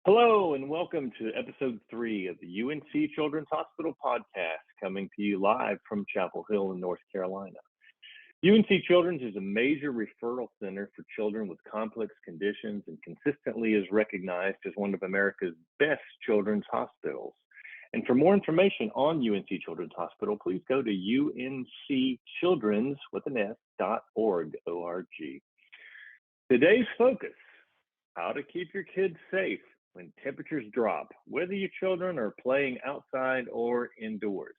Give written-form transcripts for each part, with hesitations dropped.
Hello and welcome to episode 3 of the UNC Children's Hospital podcast, coming to you live from Chapel Hill in North Carolina. UNC Children's is a major referral center for children with complex conditions and consistently is recognized as one of America's best children's hospitals. And for more information on UNC Children's Hospital, please go to uncchildrens.org. Today's focus: how to keep your kids safe when temperatures drop, whether your children are playing outside or indoors.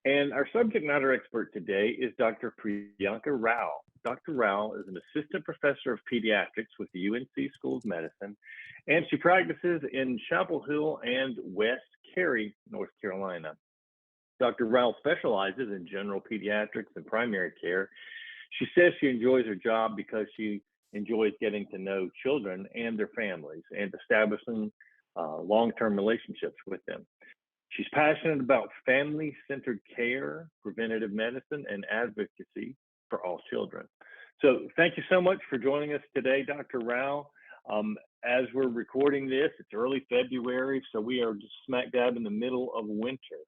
And our subject matter expert today is Dr. Priyanka Rao. Dr. Rao is an assistant professor of pediatrics with the UNC School of Medicine, and she practices in Chapel Hill and West Cary, North Carolina. Dr. Rao specializes in general pediatrics and primary care. She says she enjoys her job because she enjoys getting to know children and their families and establishing long-term relationships with them. She's passionate about family-centered care, preventative medicine, and advocacy for all children. So thank you so much for joining us today, Dr. Rao. As we're recording this, it's early February, so we are just smack dab in the middle of winter.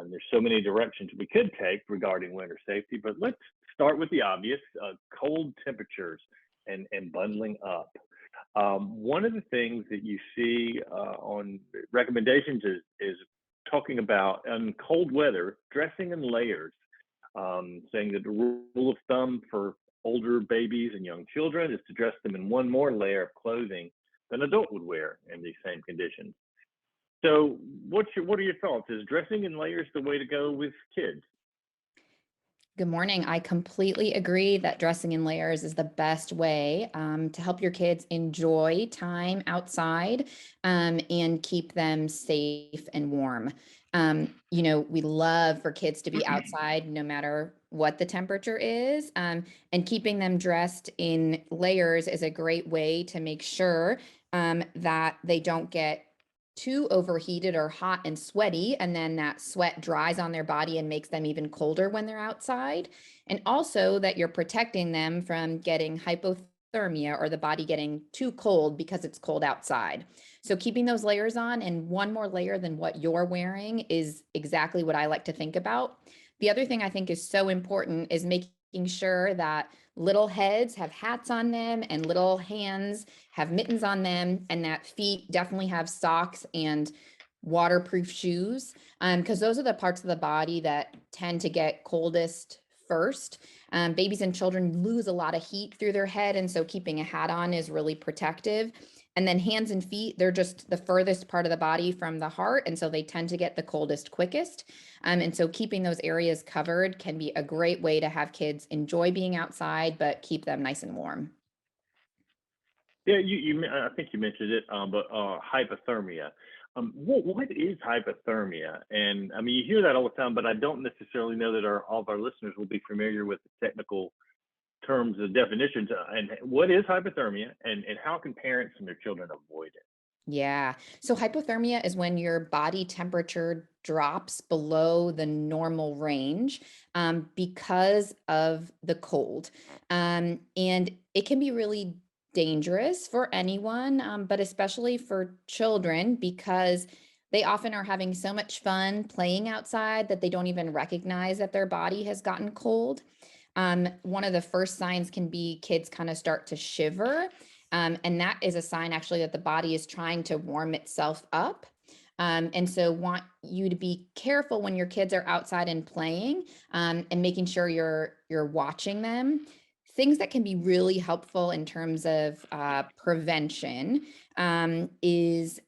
There's so many directions we could take regarding winter safety, but let's start with the obvious: cold temperatures and bundling up. One of the things that you see on recommendations is talking about in cold weather, dressing in layers, saying that the rule of thumb for older babies and young children is to dress them in one more layer of clothing than an adult would wear in these same conditions. So what are your thoughts? Is dressing in layers the way to go with kids? Good morning. I completely agree that dressing in layers is the best way to help your kids enjoy time outside and keep them safe and warm. We love for kids to be outside no matter what the temperature is, and keeping them dressed in layers is a great way to make sure that they don't get too overheated or hot and sweaty, and then that sweat dries on their body and makes them even colder when they're outside. And also that you're protecting them from getting hypothermia or the body getting too cold because it's cold outside. So keeping those layers on, and one more layer than what you're wearing, is exactly what I like to think about. The other thing I think is so important is making sure that little heads have hats on them and little hands have mittens on them, and that feet definitely have socks and waterproof shoes, because those are the parts of the body that tend to get coldest first. Babies and children lose a lot of heat through their head, and so keeping a hat on is really protective. And then hands and feet, they're just the furthest part of the body from the heart, and so they tend to get the coldest quickest. And so keeping those areas covered can be a great way to have kids enjoy being outside, but keep them nice and warm. Yeah, I think you mentioned it, but hypothermia. What is hypothermia? And I mean, you hear that all the time, but I don't necessarily know that all of our listeners will be familiar with the technical terms and definitions. And what is hypothermia, and how can parents and their children avoid it? Yeah. So hypothermia is when your body temperature drops below the normal range because of the cold. And it can be really dangerous for anyone, but especially for children, because they often are having so much fun playing outside that they don't even recognize that their body has gotten cold. One of the first signs can be kids kind of start to shiver. And that is a sign actually that the body is trying to warm itself up. And so want you to be careful when your kids are outside and playing, and making sure you're watching them. Things that can be really helpful in terms of prevention is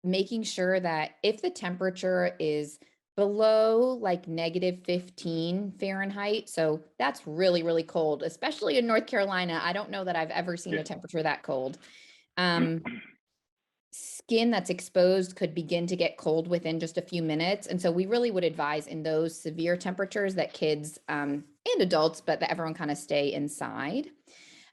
making sure that if the temperature is below like -15 Fahrenheit. So that's really, really cold, especially in North Carolina. I don't know that I've ever seen Yeah. a temperature that cold. Skin that's exposed could begin to get cold within just a few minutes. And so we really would advise in those severe temperatures that kids and adults, but that everyone kind of stay inside.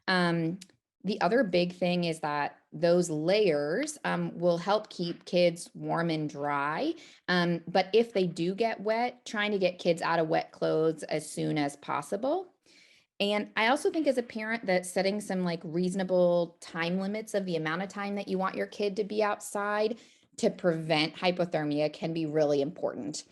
Um, the other big thing is that those layers will help keep kids warm and dry. But if they do get wet, trying to get kids out of wet clothes as soon as possible. And I also think as a parent that setting some like reasonable time limits of the amount of time that you want your kid to be outside to prevent hypothermia can be really important.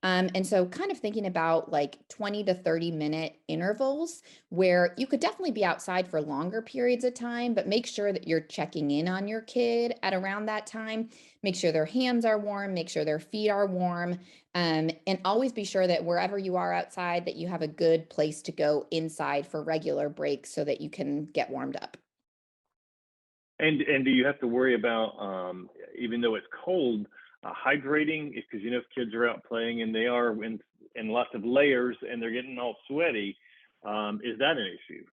And so kind of thinking about like 20 to 30-minute intervals where you could definitely be outside for longer periods of time, but make sure that you're checking in on your kid at around that time. Make sure their hands are warm, make sure their feet are warm, and always be sure that wherever you are outside, that you have a good place to go inside for regular breaks so that you can get warmed up. And do you have to worry about, even though it's cold, hydrating? Because if kids are out playing and they are in lots of layers and they're getting all sweaty, is that an issue?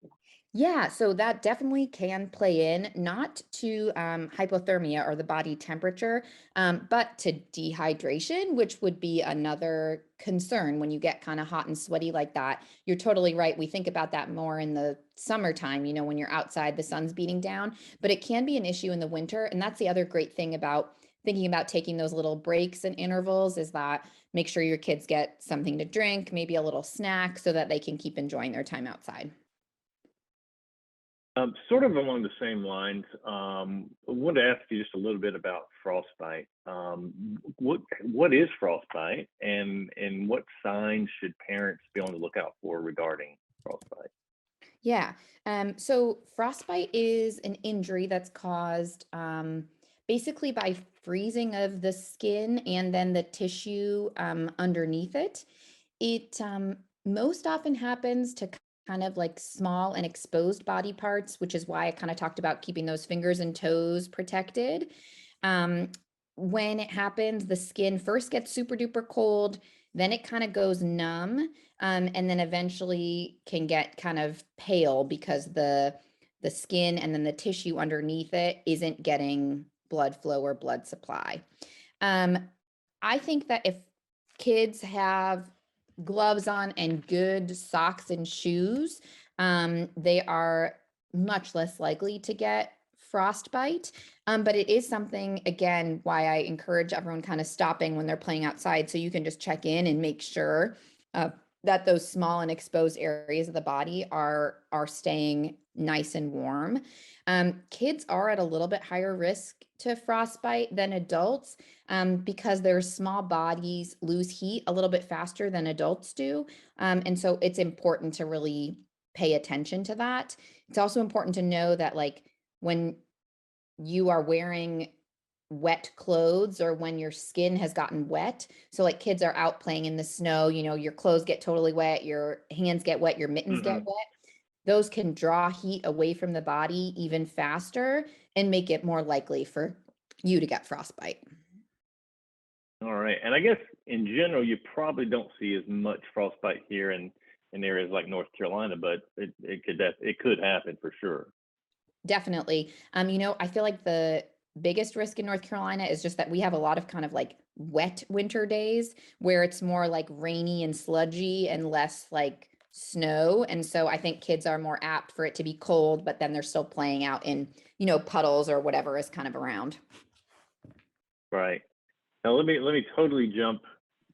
Yeah, so that definitely can play in, not to hypothermia or the body temperature, but to dehydration, which would be another concern when you get kind of hot and sweaty like that. You're totally right. We think about that more in the summertime, when you're outside, the sun's beating down, but it can be an issue in the winter. And that's the other great thing about thinking about taking those little breaks and intervals is that make sure your kids get something to drink, maybe a little snack so that they can keep enjoying their time outside. Sort of along the same lines, I wanted to ask you just a little bit about frostbite. What is frostbite, and what signs should parents be on the lookout for regarding frostbite? Yeah. So frostbite is an injury that's caused basically by freezing of the skin and then the tissue underneath it. It most often happens to kind of like small and exposed body parts, which is why I kind of talked about keeping those fingers and toes protected. Um, when it happens, the skin first gets super duper cold, then it kind of goes numb, and then eventually can get kind of pale because the skin and then the tissue underneath it isn't getting blood flow or blood supply. Um, I think that if kids have gloves on and good socks and shoes, they are much less likely to get frostbite. But it is something, again, why I encourage everyone kind of stopping when they're playing outside so you can just check in and make sure uh, that those small and exposed areas of the body are staying nice and warm. Kids are at a little bit higher risk to frostbite than adults because their small bodies lose heat a little bit faster than adults do. And so it's important to really pay attention to that. It's also important to know that, like, when you are wearing wet clothes or when your skin has gotten wet. So like kids are out playing in the snow, your clothes get totally wet, your hands get wet, your mittens get Hmm. wet. Those can draw heat away from the body even faster and make it more likely for you to get frostbite. All right, and I guess in general, you probably don't see as much frostbite here in areas like North Carolina, but it could happen for sure. Definitely. I feel like the biggest risk in North Carolina is just that we have a lot of kind of like wet winter days where it's more like rainy and sludgy and less like snow. And so I think kids are more apt for it to be cold, but then they're still playing out in, puddles or whatever is kind of around. Right. Now let me totally jump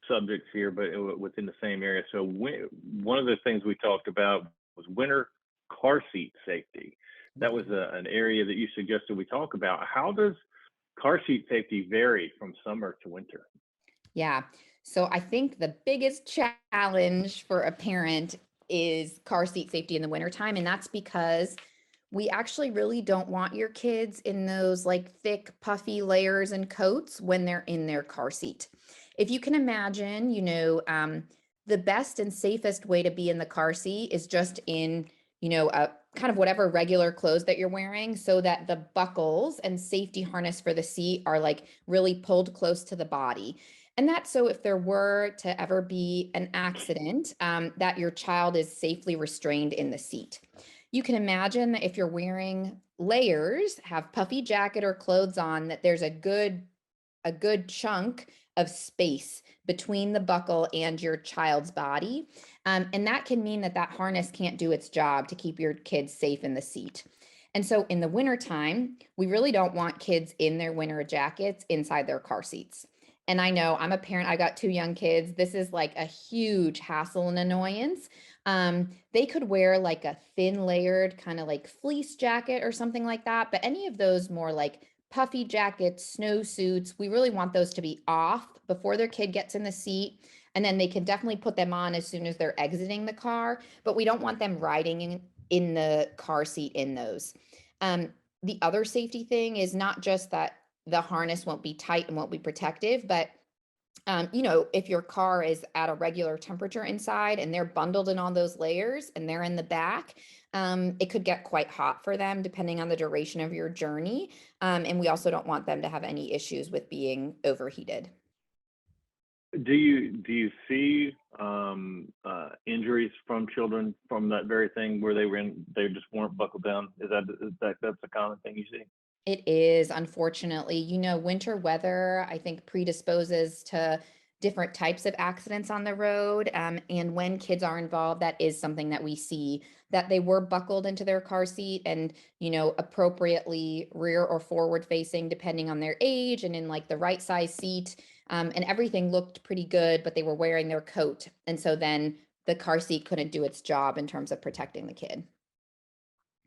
subjects here, but within the same area. So one of the things we talked about was winter car seat safety. That was an area that you suggested we talk about. How does car seat safety vary from summer to winter? Yeah. So I think the biggest challenge for a parent is car seat safety in the wintertime. And that's because we actually really don't want your kids in those like thick, puffy layers and coats when they're in their car seat. If you can imagine, the best and safest way to be in the car seat is just in, a kind of whatever regular clothes that you're wearing so that the buckles and safety harness for the seat are like really pulled close to the body. And that's so if there were to ever be an accident, that your child is safely restrained in the seat. You can imagine that if you're wearing layers, have puffy jacket or clothes on, that there's a good chunk of space between the buckle and your child's body. And that can mean that that harness can't do its job to keep your kids safe in the seat. And so in the wintertime, we really don't want kids in their winter jackets inside their car seats. And I know I'm a parent, I got two young kids. This is like a huge hassle and annoyance. They could wear like a thin layered kind of like fleece jacket or something like that. But any of those more like puffy jackets, snowsuits, we really want those to be off before their kid gets in the seat. And then they can definitely put them on as soon as they're exiting the car, but we don't want them riding in the car seat in those. The other safety thing is not just that the harness won't be tight and won't be protective, but if your car is at a regular temperature inside and they're bundled in all those layers and they're in the back, it could get quite hot for them depending on the duration of your journey. And we also don't want them to have any issues with being overheated. Do you see injuries from children from that very thing where they just weren't buckled down? That's a common thing you see? It is, unfortunately. Winter weather, I think, predisposes to different types of accidents on the road. And when kids are involved, that is something that we see, that they were buckled into their car seat and, appropriately rear or forward facing, depending on their age, and in like the right size seat. And everything looked pretty good, but they were wearing their coat. And so then the car seat couldn't do its job in terms of protecting the kid.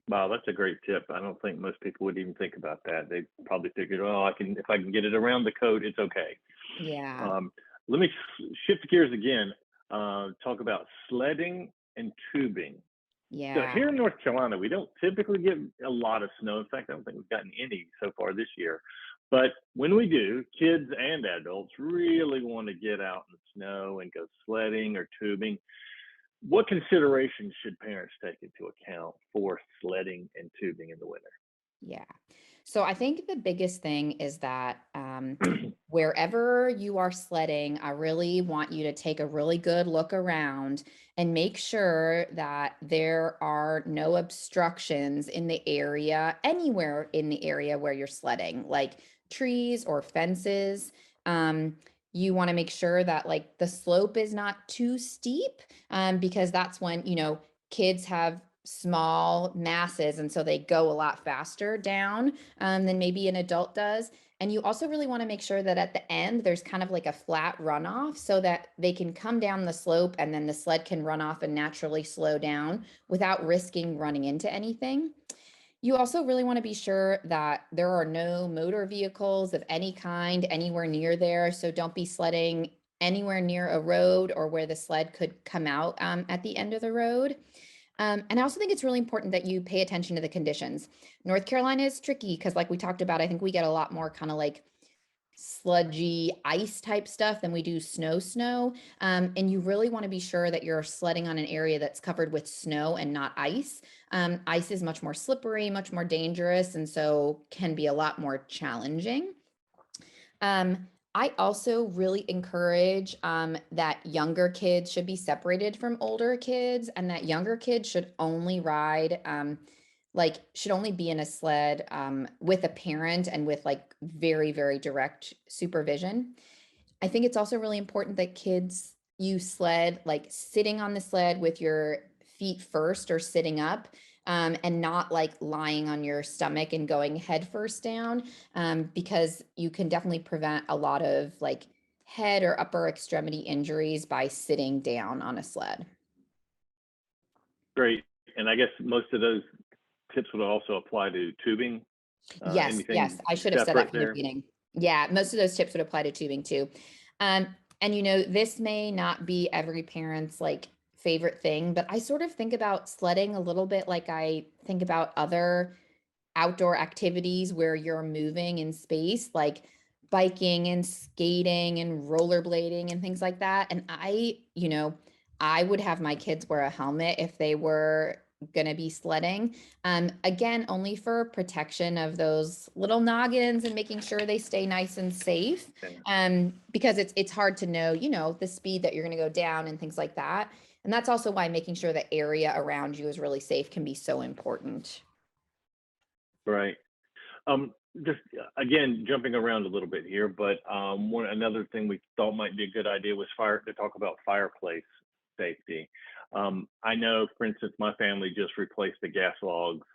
Wow, that's a great tip. I don't think most people would even think about that. They probably figured, oh, if I can get it around the coat, it's okay. Yeah. Let me shift gears again. Talk about sledding and tubing. So Yeah. here in North Carolina, we don't typically get a lot of snow. In fact, I don't think we've gotten any so far this year. But when we do, kids and adults really want to get out in the snow and go sledding or tubing. What considerations should parents take into account for sledding and tubing in the winter? Yeah. So I think the biggest thing is that wherever you are sledding, I really want you to take a really good look around and make sure that there are no obstructions in the area, anywhere in the area where you're sledding, like trees or fences. You want to make sure that like the slope is not too steep, because that's when, kids have small masses and so they go a lot faster down than maybe an adult does. And you also really want to make sure that at the end there's kind of like a flat runoff so that they can come down the slope and then the sled can run off and naturally slow down without risking running into anything. You also really want to be sure that there are no motor vehicles of any kind anywhere near there. So don't be sledding anywhere near a road or where the sled could come out at the end of the road. And I also think it's really important that you pay attention to the conditions. North Carolina is tricky because, like we talked about, I think we get a lot more kind of like sludgy ice type stuff than we do snow. And you really want to be sure that you're sledding on an area that's covered with snow and not ice. Ice is much more slippery, much more dangerous, and so can be a lot more challenging. I also really encourage that younger kids should be separated from older kids, and that younger kids should only ride, should only be in a sled with a parent and with like very, very direct supervision. I think it's also really important that kids use sled, like sitting on the sled with your feet first or sitting up, and not like lying on your stomach and going head first down, because you can definitely prevent a lot of like head or upper extremity injuries by sitting down on a sled. Great. And I guess most of those tips would also apply to tubing. Yes, Anything I should have said that separate from the there? beginning. Yeah, most of those tips would apply to tubing too. Um, and this may not be every parent's like favorite thing, but I sort of think about sledding a little bit like I think about other outdoor activities where you're moving in space, like biking and skating and rollerblading and things like that. And I would have my kids wear a helmet if they were going to be sledding. Again, only for protection of those little noggins and making sure they stay nice and safe. Okay. Because it's hard to know, the speed that you're going to go down and things like that. And that's also why making sure the area around you is really safe can be so important. Right. Just again, jumping around a little bit here, but another thing we thought might be a good idea was to talk about fireplace safety. I know, for instance, my family just replaced the gas logs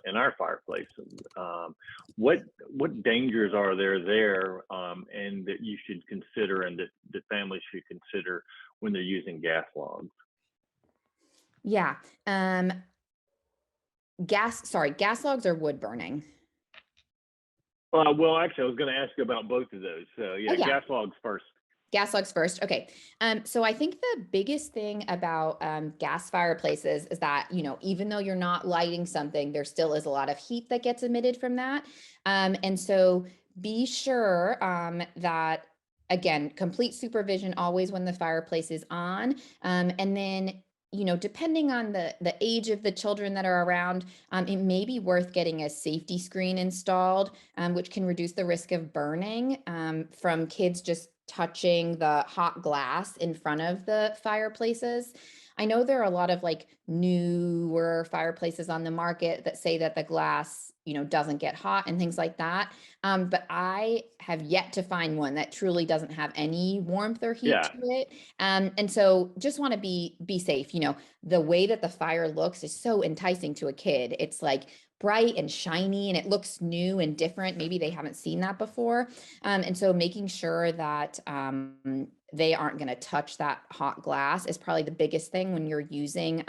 in our fireplace. What dangers are there, and that you should consider, and that the families should consider when they're using gas logs? Yeah. Gas logs or wood burning? Well, actually, I was going to ask you about both of those. So Oh, yeah, yeah. gas logs first. Gas logs first. Okay. So I think the biggest thing about gas fireplaces is that, even though you're not lighting something, there still is a lot of heat that gets emitted from that. And so be sure that, again, complete supervision always when the fireplace is on. And then, depending on the age of the children that are around, it may be worth getting a safety screen installed, which can reduce the risk of burning from kids just touching the hot glass in front of the fireplaces. I know there are a lot of like newer fireplaces on the market that say that the glass, doesn't get hot and things like that. But I have yet to find one that truly doesn't have any warmth or heat Yeah, to it. And so just want to be safe. The way that the fire looks is so enticing to a kid. It's like bright and shiny and it looks new and different. Maybe they haven't seen that before. And so making sure that they aren't going to touch that hot glass is probably the biggest thing when you're using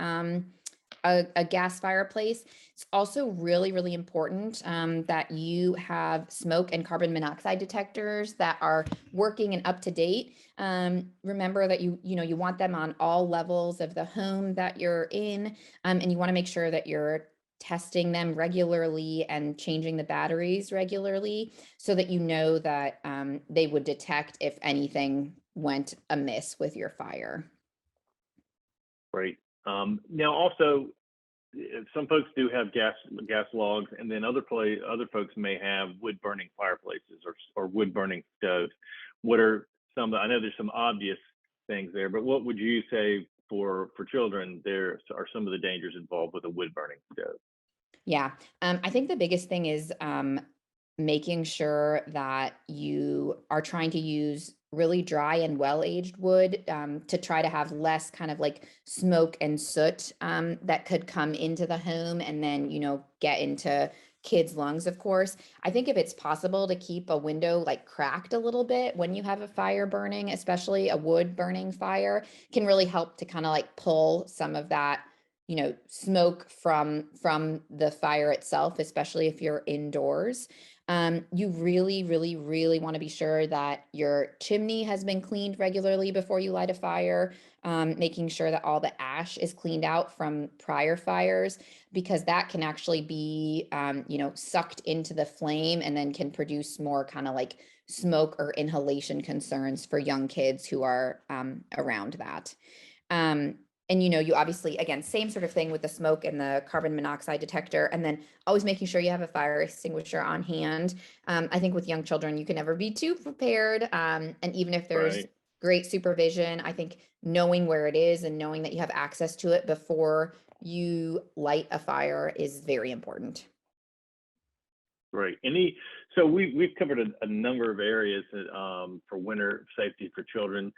a gas fireplace. It's also really, really important that you have smoke and carbon monoxide detectors that are working and up to date. Remember that you want them on all levels of the home that you're in, and you want to make sure that you're testing them regularly and changing the batteries regularly so that that they would detect if anything went amiss with your fire. great. Now, also, some folks do have gas logs, and then other folks may have wood burning fireplaces or wood burning stoves. What are some? I know there's some obvious things there, but what would you say for children? There are some of the dangers involved with a wood burning stove. Yeah. I think the biggest thing is making sure that you are trying to use really dry and well-aged wood to try to have less kind of like smoke and soot that could come into the home and then, get into kids' lungs, of course. I think if it's possible to keep a window like cracked a little bit when you have a fire burning, especially a wood burning fire, can really help to kind of like pull some of that smoke from the fire itself, especially if you're indoors. You really, really, really want to be sure that your chimney has been cleaned regularly before you light a fire, making sure that all the ash is cleaned out from prior fires, because that can actually be, sucked into the flame and then can produce more kind of like smoke or inhalation concerns for young kids who are around that. Um, and you obviously, again, same sort of thing with the smoke and the carbon monoxide detector, and then always making sure you have a fire extinguisher on hand. I think with young children, you can never be too prepared. And even if there's Right. great supervision, I think knowing where it is and knowing that you have access to it before you light a fire is very important. Right. So we've covered a number of areas that, for winter safety for children.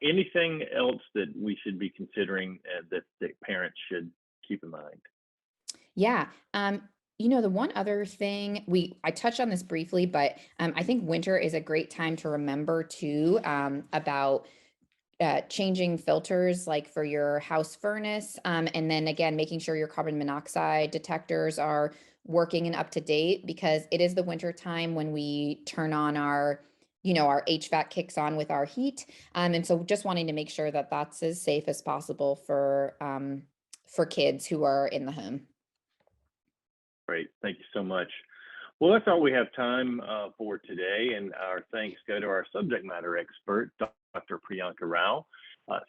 Anything else that we should be considering that parents should keep in mind? Yeah. The one other thing I touched on this briefly, but I think winter is a great time to remember too about changing filters like for your house furnace. And then again, making sure your carbon monoxide detectors are working and up to date because it is the winter time when we turn on our HVAC kicks on with our heat. And so just wanting to make sure that that's as safe as possible for kids who are in the home. Great. Thank you so much. Well, that's all we have time for today. And our thanks go to our subject matter expert, Dr. Priyanka Rao.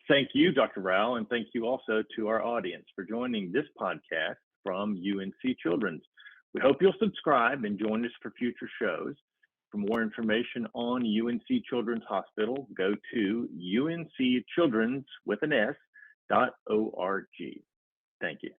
Thank you, Dr. Rao, and thank you also to our audience for joining this podcast from UNC Children's. We hope you'll subscribe and join us for future shows. For more information on UNC Children's Hospital, go to UNCchildrens with an S.org. Thank you.